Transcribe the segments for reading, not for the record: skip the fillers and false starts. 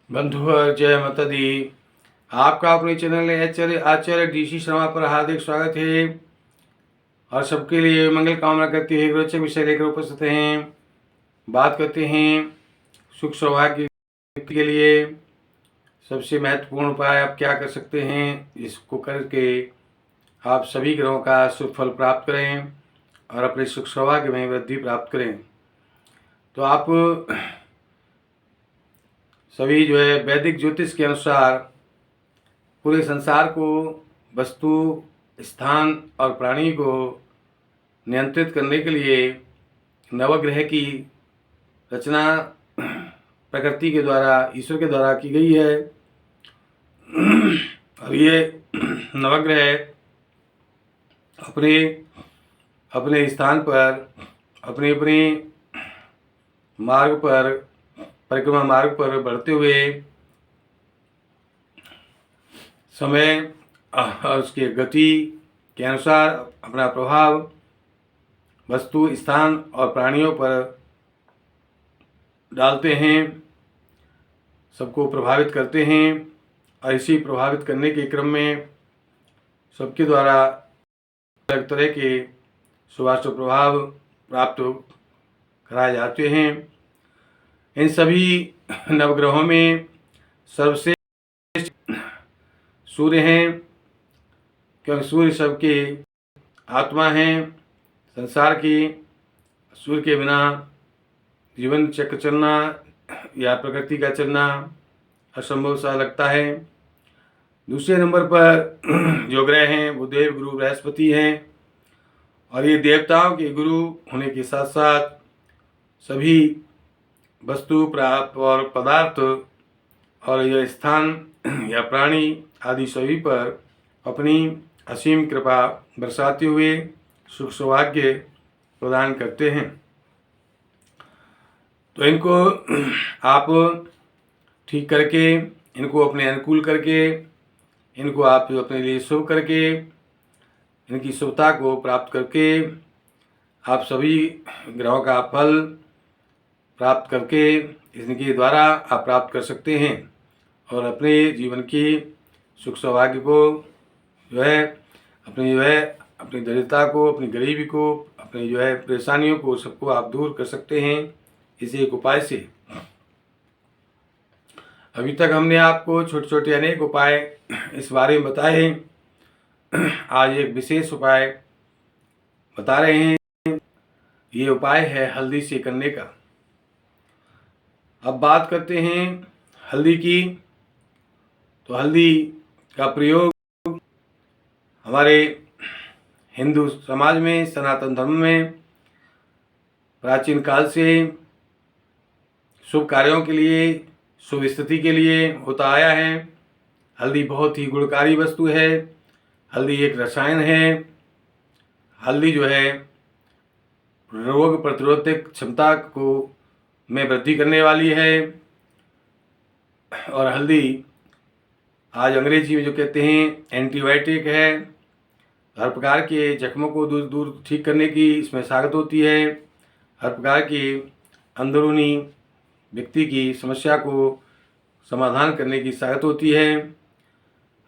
बंधुवर जय माता दी। आपका अपने चैनल आचार्य डीसी शर्मा पर हार्दिक स्वागत है और सबके लिए मंगल कामना करते हुए रोचक विषय लेकर उपस्थित हैं। बात करते हैं सुख सौभाग्य के लिए सबसे महत्वपूर्ण उपाय आप क्या कर सकते हैं, इसको करके आप सभी ग्रहों का शुभ फल प्राप्त करें और अपने सुख सौभाग्य में वृद्धि प्राप्त करें। तो आप सभी वैदिक ज्योतिष के अनुसार पूरे संसार को, वस्तु, स्थान और प्राणी को नियंत्रित करने के लिए नवग्रह की रचना प्रकृति के द्वारा, ईश्वर के द्वारा की गई है। और ये नवग्रह अपने अपने स्थान पर, अपने अपने मार्ग पर, परिक्रमा मार्ग पर बढ़ते हुए समय और उसके गति के अनुसार अपना प्रभाव वस्तु, स्थान और प्राणियों पर डालते हैं, सबको प्रभावित करते हैं। और इसी प्रभावित करने के क्रम में सबके द्वारा अलग तरह के शुभाशुभ प्रभाव प्राप्त कराए जाते हैं। इन सभी नवग्रहों में सर्वश्रेष्ठ सूर्य हैं, क्योंकि सूर्य सबके आत्मा हैं संसार की। सूर्य के बिना जीवन चक्र चलना या प्रकृति का चलना असंभव सा लगता है। दूसरे नंबर पर जो ग्रह हैं वो देव गुरु बृहस्पति हैं, और ये देवताओं के गुरु होने के साथ साथ सभी वस्तु प्राप्त और पदार्थ और यह स्थान या प्राणी आदि सभी पर अपनी असीम कृपा बरसाते हुए सुख सौभाग्य प्रदान करते हैं। तो इनको आप ठीक करके, इनको अपने अनुकूल करके, इनको आप अपने लिए शुभ करके, इनकी शुभता को प्राप्त करके आप सभी ग्रहों का फल प्राप्त करके इनके द्वारा आप प्राप्त कर सकते हैं और अपने जीवन की सुख सौभाग्य को अपनी दरिद्रता को, अपनी गरीबी को, अपनी परेशानियों को, सबको आप दूर कर सकते हैं इसी एक उपाय से। अभी तक हमने आपको छोटे छोटे अनेक उपाय इस बारे में बताए हैं। आज एक विशेष उपाय बता रहे हैं। ये उपाय है हल्दी से करने का। अब बात करते हैं हल्दी की। तो हल्दी का प्रयोग हमारे हिंदू समाज में, सनातन धर्म में प्राचीन काल से शुभ कार्यों के लिए, शुभ स्थिति के लिए होता आया है। हल्दी बहुत ही गुणकारी वस्तु है। हल्दी एक रसायन है। हल्दी रोग प्रतिरोधक क्षमता को में वृद्धि करने वाली है। और हल्दी आज अंग्रेजी में जो कहते हैं एंटीबायोटिक है। हर प्रकार के जख्मों को दूर दूर ठीक करने की इसमें साबित होती है। हर प्रकार की अंदरूनी व्यक्ति की समस्या को समाधान करने की साबित होती है।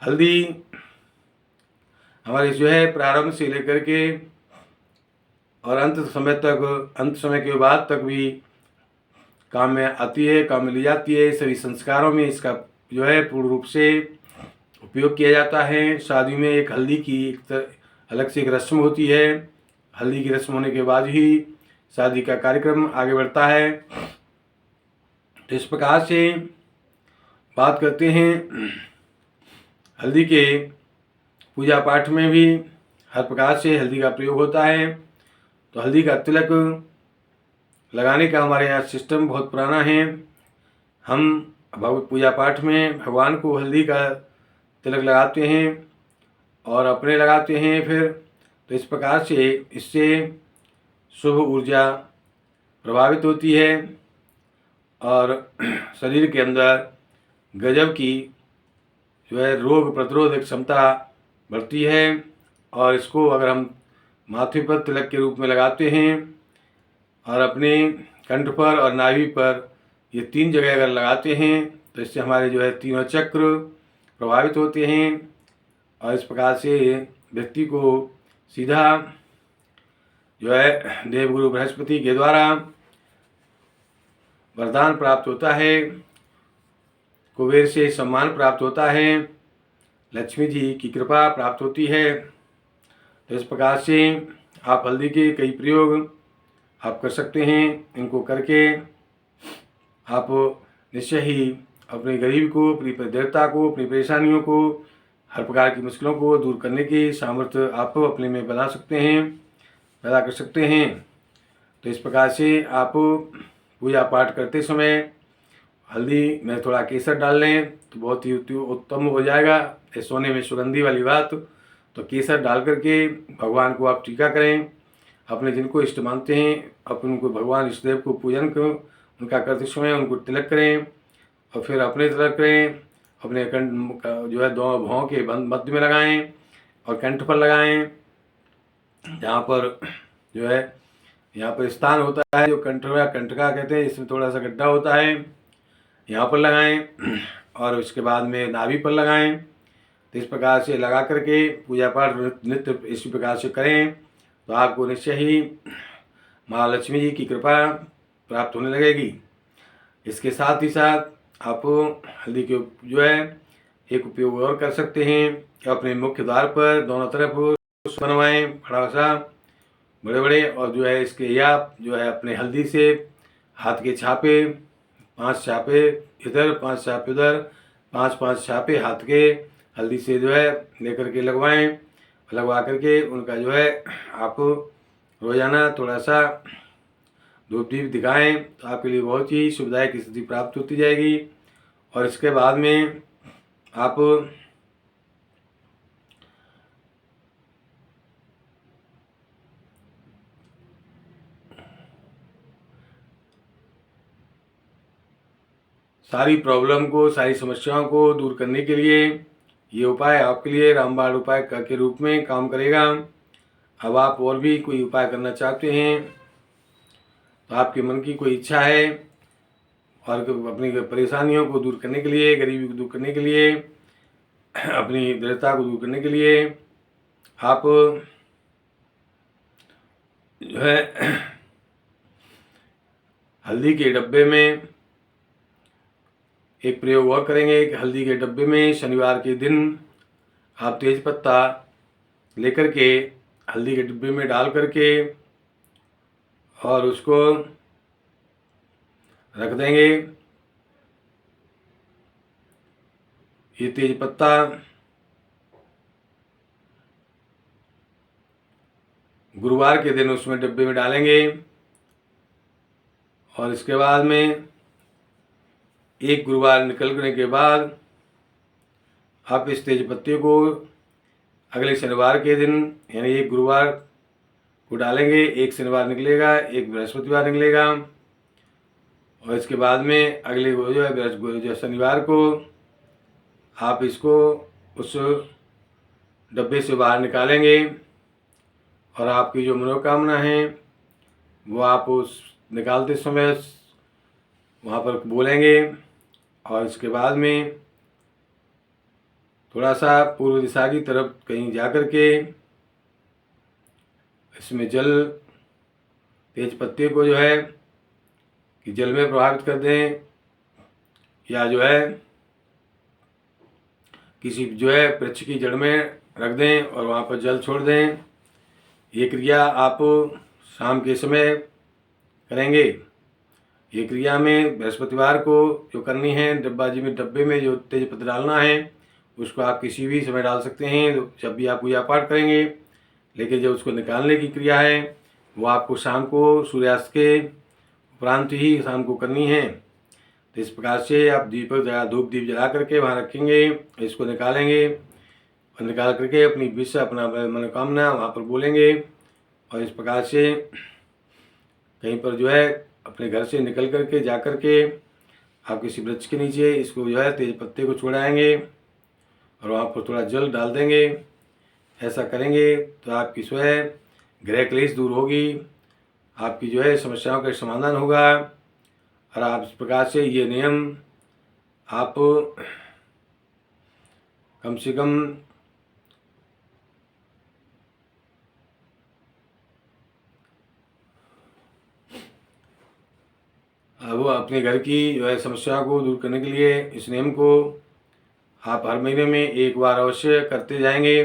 हल्दी हमारे प्रारंभ से लेकर के और अंत समय के बाद तक भी काम में आती है, काम में ली जाती है। सभी संस्कारों में इसका पूर्ण रूप से उपयोग किया जाता है। शादी में एक हल्दी की अलग से एक रस्म होती है। हल्दी की रस्म होने के बाद ही शादी का कार्यक्रम आगे बढ़ता है। तो इस प्रकार से बात करते हैं हल्दी के पूजा पाठ में भी हर प्रकार से हल्दी का प्रयोग होता है। तो हल्दी का तिलक लगाने का हमारे यहाँ सिस्टम बहुत पुराना है। हम पूजा पाठ में भगवान को हल्दी का तिलक लगाते हैं और अपने लगाते हैं। फिर तो इस प्रकार से इससे शुभ ऊर्जा प्रभावित होती है और शरीर के अंदर गजब की रोग प्रतिरोधक क्षमता बढ़ती है। और इसको अगर हम माथे पर तिलक के रूप में लगाते हैं और अपने कंठ पर और नाभि पर, ये 3 जगह अगर लगाते हैं तो इससे हमारे जो है तीनों चक्र प्रभावित होते हैं और इस प्रकार से व्यक्ति को सीधा जो है देवगुरु बृहस्पति के द्वारा वरदान प्राप्त होता है, कुबेर से सम्मान प्राप्त होता है, लक्ष्मी जी की कृपा प्राप्त होती है। तो इस प्रकार से आप हल्दी के कई प्रयोग आप कर सकते हैं। इनको करके आप निश्चय ही अपने गरीब को, अपनी दरिद्रता को, अपनी परेशानियों को, हर प्रकार की मुश्किलों को दूर करने की सामर्थ्य आप अपने में बना सकते हैं, पैदा कर सकते हैं। तो इस प्रकार से आप पूजा पाठ करते समय हल्दी में थोड़ा केसर डाल लें तो बहुत ही उत्तम हो जाएगा। सोने में सुगंधी वाली बात, तो केसर डाल करके भगवान को आप टीका करें। अपने जिनको इष्ट मानते हैं अपने उनको भगवान इष्टदेव को पूजन करें, उनका करते समय उनको तिलक करें और फिर अपने तिलक करें, अपने कंठ जो है दो भौं के मध्य में लगाएं और कंठ पर लगाएं, जहाँ पर जो है यहाँ पर स्थान होता है जो कंठका कहते हैं, इसमें थोड़ा सा गड्ढा होता है, यहाँ पर लगाएं और उसके बाद में नाभि पर लगाएं। तो इस प्रकार से लगा करके पूजा पाठ नित्य इस प्रकार से करें तो आपको निश्चय ही माँ लक्ष्मी जी की कृपा प्राप्त होने लगेगी। इसके साथ ही साथ आप हल्दी के जो है एक उपयोग और कर सकते हैं कि अपने मुख्य द्वार पर दोनों तरफ बनवाएं बड़ा सा बड़े बड़े, और जो है इसके या जो है अपने हल्दी से हाथ के छापे 5 छापे इधर 5 छापे उधर 5 छापे हाथ के हल्दी से जो है लेकर के लगवाएं। लगवा करके उनका जो है आप रोज़ाना थोड़ा सा धूप दीप दिखाएं तो आपके लिए बहुत ही सुविधायक स्थिति प्राप्त होती जाएगी। और इसके बाद में आप सारी प्रॉब्लम को, सारी समस्याओं को दूर करने के लिए ये उपाय आपके लिए रामबाण उपाय के रूप में काम करेगा। अब आप और भी कोई उपाय करना चाहते हैं तो आपके मन की कोई इच्छा है और अपनी परेशानियों को दूर करने के लिए, गरीबी को दूर करने के लिए, अपनी दरिद्रता को दूर करने के लिए आप जो है हल्दी के डब्बे में एक प्रयोग और करेंगे कि हल्दी के डब्बे में शनिवार के दिन आप तेज पत्ता लेकर के हल्दी के डिब्बे में डाल करके और उसको रख देंगे। ये तेज पत्ता गुरुवार के दिन उसमें डिब्बे में डालेंगे और इसके बाद में एक गुरुवार निकलने के बाद आप इस तेज पत्ते को अगले शनिवार के दिन यानी एक गुरुवार को डालेंगे, एक शनिवार निकलेगा, एक बृहस्पतिवार निकलेगा और इसके बाद में अगले जो है शनिवार को आप इसको उस डब्बे से बाहर निकालेंगे और आपकी जो मनोकामना है वो आप उस निकालते समय वहाँ पर बोलेंगे और इसके बाद में थोड़ा सा पूर्व दिशा की तरफ कहीं जा कर के इसमें जल तेज पत्ते को जो है कि जल में प्रभावित कर दें या जो है किसी जो है वृक्ष की जड़ में रख दें और वहाँ पर जल छोड़ दें। ये क्रिया आप शाम के समय करेंगे। ये क्रिया में बृहस्पतिवार को जो करनी है डब्बे में जो तेज पत्ता डालना है उसको आप किसी भी समय डाल सकते हैं जब भी आप पूजा पाठ करेंगे, लेकिन जो उसको निकालने की क्रिया है वो आपको शाम को सूर्यास्त के उपरांत ही शाम को करनी है। तो इस प्रकार से आप धूप दीप जला करके वहाँ रखेंगे, इसको निकालेंगे और निकाल करके अपनी विश्व अपना मनोकामना वहाँ पर बोलेंगे और इस प्रकार से कहीं पर जो है अपने घर से निकल करके जा कर के आप किसी वृक्ष के नीचे इसको जो है तेज पत्ते को छोड़ाएंगे और वहाँ पर थोड़ा जल डाल देंगे। ऐसा करेंगे तो आपकी स्वयं गृह क्लेश दूर होगी, आपकी जो है समस्याओं का समाधान होगा और आप इस प्रकार से ये नियम आप कम से कम अब अपने घर की जो है समस्या को दूर करने के लिए इस नियम को आप हर महीने में एक बार अवश्य करते जाएंगे।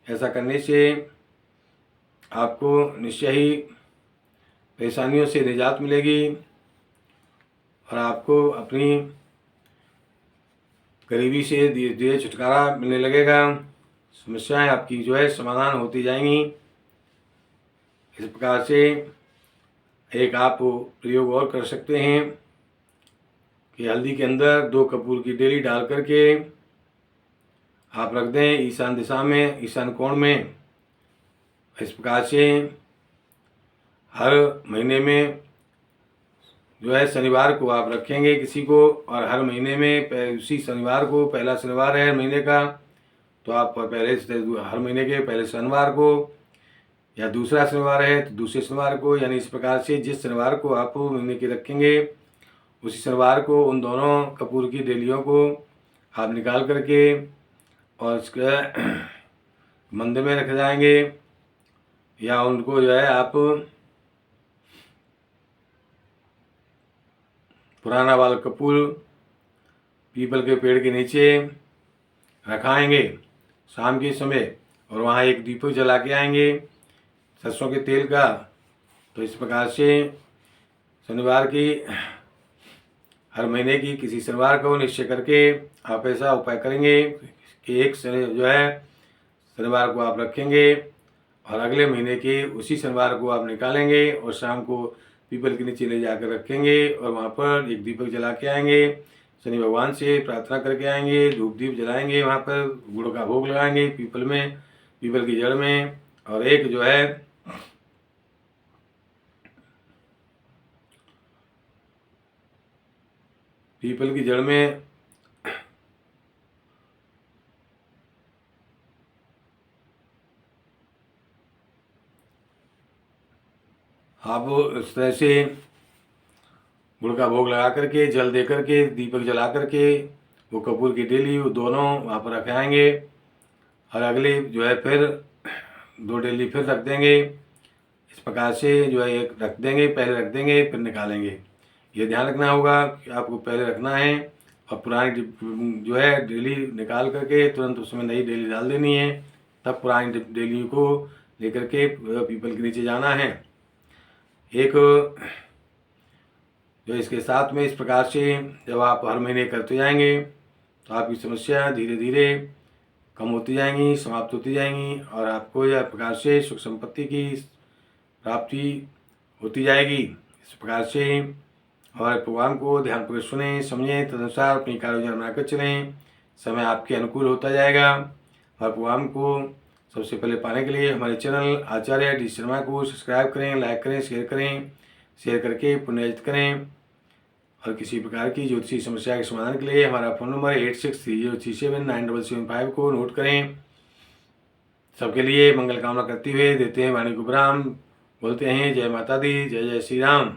ऐसा करने से आपको निश्चय ही परेशानियों से निजात मिलेगी और आपको अपनी गरीबी से धीरे धीरे छुटकारा मिलने लगेगा। समस्याएं आपकी जो है समाधान होती जाएंगी। इस प्रकार से एक आप प्रयोग और कर सकते हैं कि हल्दी के अंदर 2 कपूर की डेली डाल करके आप रख दें ईशान दिशा में, ईशान कोण में। इस प्रकार से हर महीने में जो है शनिवार को आप रखेंगे किसी को, और हर महीने में उसी शनिवार को, पहला शनिवार है महीने का, तो आप पहले हर महीने के पहले शनिवार को, या दूसरा शनिवार है तो दूसरे शनिवार को, यानी इस प्रकार से जिस शनिवार को आप महीने के रखेंगे उसी शनिवार को उन दोनों कपूर की डेलियों को आप निकाल करके और इसके मंदिर में रख जाएंगे, या उनको जो है आप पुराना वाला कपूर पीपल के पेड़ के नीचे रखाएंगे शाम के समय, और वहाँ एक दीपक जला के आएंगे सरसों के तेल का। तो इस प्रकार से शनिवार की हर महीने की किसी शनिवार को निश्चय करके आप ऐसा उपाय करेंगे कि एक जो है शनिवार को आप रखेंगे और अगले महीने के उसी शनिवार को आप निकालेंगे और शाम को पीपल के नीचे ले जाकर रखेंगे और वहाँ पर एक दीपक जला के आएंगे, शनि भगवान से प्रार्थना करके आएंगे, धूप दीप जलाएंगे, वहाँ पर गुड़ का भोग लगाएंगे पीपल में, पीपल की जड़ में। और एक जो है पीपल की जड़ में आप इस तरह से गुड़ का भोग लगा करके, जल दे करके, दीपक जला करके वो कपूर की डेली वो दोनों वहाँ पर रखाएंगे और अगले जो है फिर 2 डेली फिर रख देंगे। इस प्रकार से जो है एक रख देंगे, पहले रख देंगे फिर निकालेंगे। ये ध्यान रखना होगा कि आपको पहले रखना है और पुरानी जो है डेली निकाल करके तुरंत उसमें नई डेली डाल देनी है, तब पुरानी डेली को लेकर के पीपल के नीचे जाना है। एक जो इसके साथ में इस प्रकार से जब आप हर महीने करते जाएंगे तो आपकी समस्या धीरे धीरे कम होती जाएंगी, समाप्त होती जाएंगी और आपको यह प्रकार से सुख संपत्ति की प्राप्ति होती जाएगी। इस प्रकार से हमारे प्रोग्राम को ध्यानपूर्वक सुनें, समझें, तदनुसार अपनी कार्ययोजना बनाकर चलें। समय आपके अनुकूल होता जाएगा। हमारे प्रोग्राम को सबसे पहले पाने के लिए हमारे चैनल आचार्य डी शर्मा को सब्सक्राइब करें, लाइक करें, शेयर करके पुण्य करें। और किसी प्रकार की ज्योतिषी समस्या के समाधान के लिए हमारा फ़ोन नंबर 8630379775 को नोट करें। सबके लिए मंगल कामना करते हुए देते हैं वाणी को विराम, बोलते हैं जय माता दी, जय जय श्री राम।